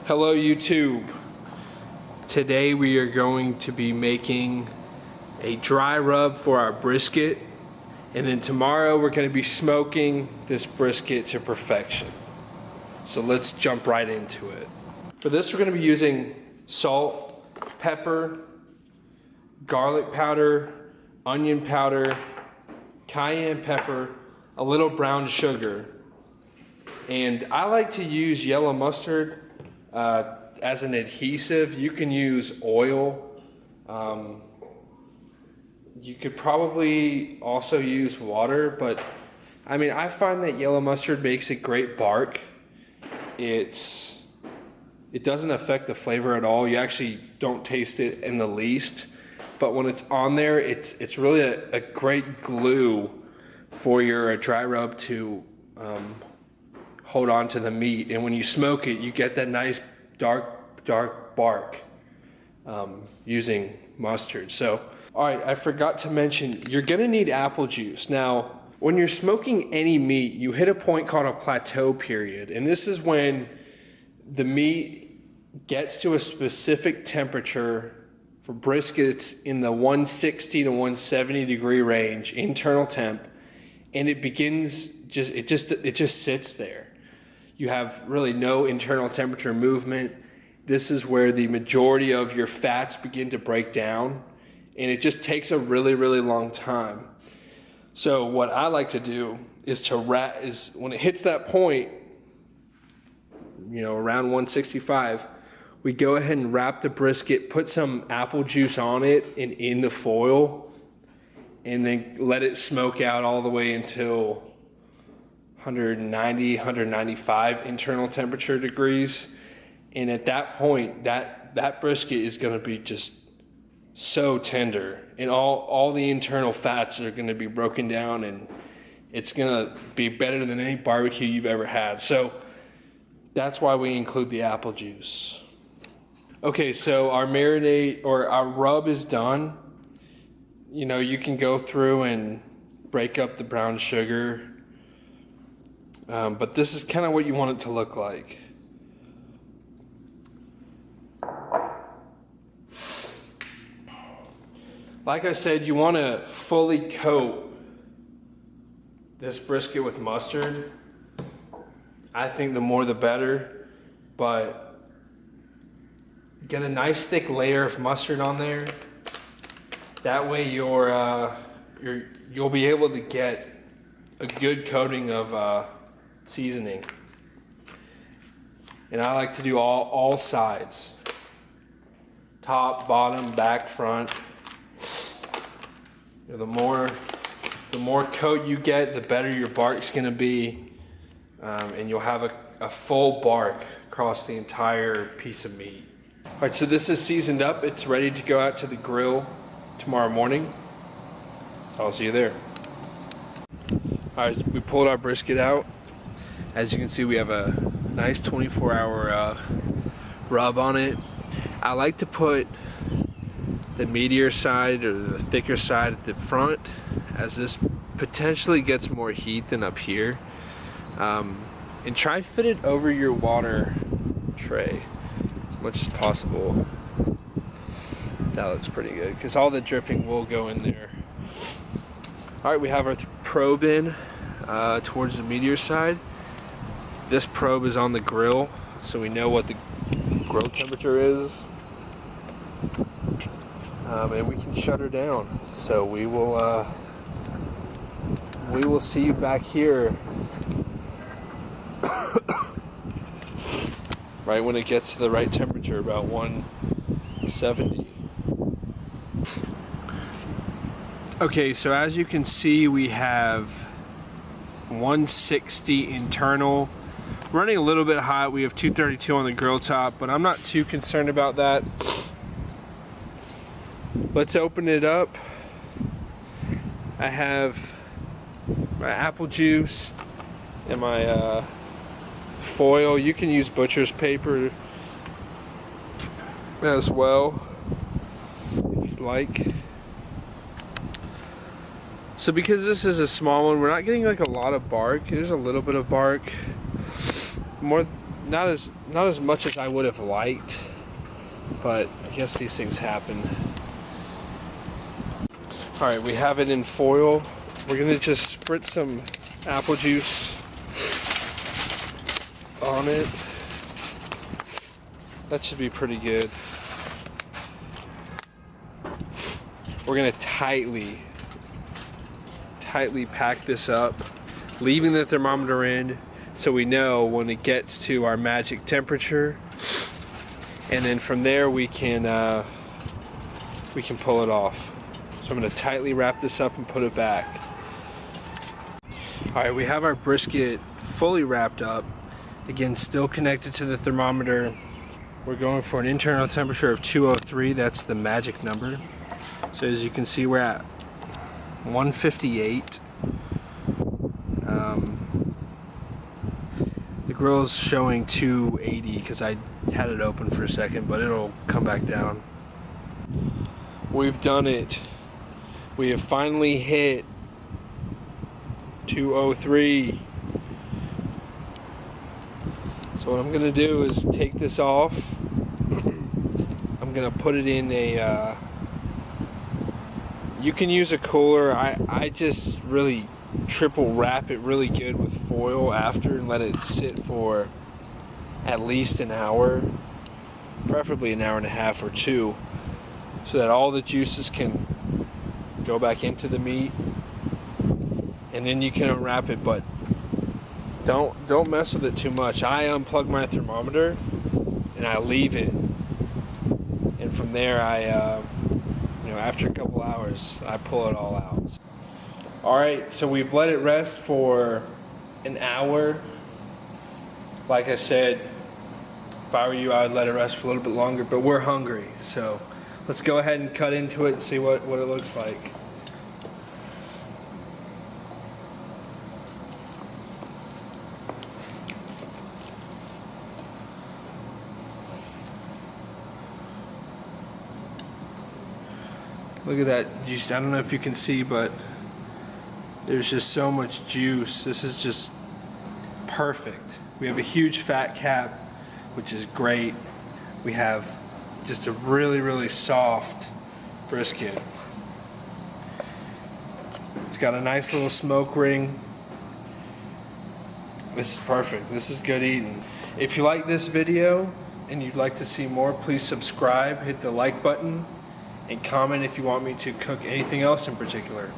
Hello YouTube. Today we are going to be making a dry rub for our brisket, and then tomorrow we're going to be smoking this brisket to perfection. So let's jump right into it. For this we're going to be using salt, pepper, garlic powder, onion powder, cayenne pepper, a little brown sugar, and I like to use yellow mustard as an adhesive. You can use oil. You could probably also use water, but I mean, I find that yellow mustard makes a great bark. It doesn't affect the flavor at all. You actually don't taste it in the least. But when it's on there, it's really a great glue for your dry rub to hold on to the meat, and when you smoke it, you get that nice dark bark using mustard. So, all right, I forgot to mention, you're gonna need apple juice. Now, when you're smoking any meat, you hit a point called a plateau period, and this is when the meat gets to a specific temperature. For briskets in the 160 to 170 degree range, internal temp, and it begins it just sits there. You have really no internal temperature movement. This is where the majority of your fats begin to break down, and it just takes a really long time. So what I like to do is when it hits that point, around 165, we go ahead and wrap the brisket, put some apple juice on it and in the foil, and then let it smoke out all the way until 190, 195 internal temperature degrees. And at that point, that brisket is gonna be just so tender, and all the internal fats are gonna be broken down, and it's gonna be better than any barbecue you've ever had. So that's why we include the apple juice. Okay, so our marinade or our rub is done. You can go through and break up the brown sugar, but this is kind of what you want it to look like. Like I said, you want to fully coat this brisket with mustard. I think the more the better, but get a nice thick layer of mustard on there. That way you'll be able to get a good coating of seasoning. And I like to do all sides. Top, bottom, back, front. The more coat you get, the better your bark's gonna be. And you'll have a full bark across the entire piece of meat. All right, so this is seasoned up. It's ready to go out to the grill tomorrow morning. I'll see you there. All right, we pulled our brisket out. As you can see, we have a nice 24-hour rub on it. I like to put the meatier side or the thicker side at the front, as this potentially gets more heat than up here. And try to fit it over your water tray as much as possible. That looks pretty good, because all the dripping will go in there. All right, we have our probe in towards the meatier side. This probe is on the grill, so we know what the grill temperature is. And we can shut her down. So we will see you back here right when it gets to the right temperature, about 170. Okay, so as you can see, we have 160 internal. Running a little bit hot. We have 232 on the grill top, but I'm not too concerned about that. Let's open it up. I have my apple juice and my foil. You can use butcher's paper as well if you'd like. So because this is a small one, we're not getting like a lot of bark. There's a little bit of bark. not as much as I would have liked, but I guess these things happen. All right, we have it in foil. We're gonna just spritz some apple juice on it. That should be pretty good. We're gonna tightly pack this up, leaving the thermometer in so we know when it gets to our magic temperature, and then from there we can pull it off. So I'm gonna tightly wrap this up and put it back. All right, we have our brisket fully wrapped up. Again, still connected to the thermometer. We're going for an internal temperature of 203. That's the magic number. So as you can see, we're at 158. The grill's showing 280 because I had it open for a second, but it'll come back down. We've done it. We have finally hit 203. So what I'm gonna do is take this off. I'm gonna put it in a you can use a cooler. I just really triple wrap it really good with foil after and let it sit for at least an hour, preferably an hour and a half or two, so that all the juices can go back into the meat, and then you can unwrap it. But don't mess with it too much. I unplug my thermometer and I leave it, and from there after a couple hours I pull it all out. Alright, so we've let it rest for an hour. Like I said, if I were you, I would let it rest for a little bit longer, but we're hungry, so let's go ahead and cut into it and see what it looks like. Look at that juice. I don't know if you can see, but there's just so much juice. This is just perfect. We have a huge fat cap, which is great. We have just a really, really soft brisket. It's got a nice little smoke ring. This is perfect. This is good eating. If you like this video and you'd like to see more, please subscribe, hit the like button, and comment if you want me to cook anything else in particular.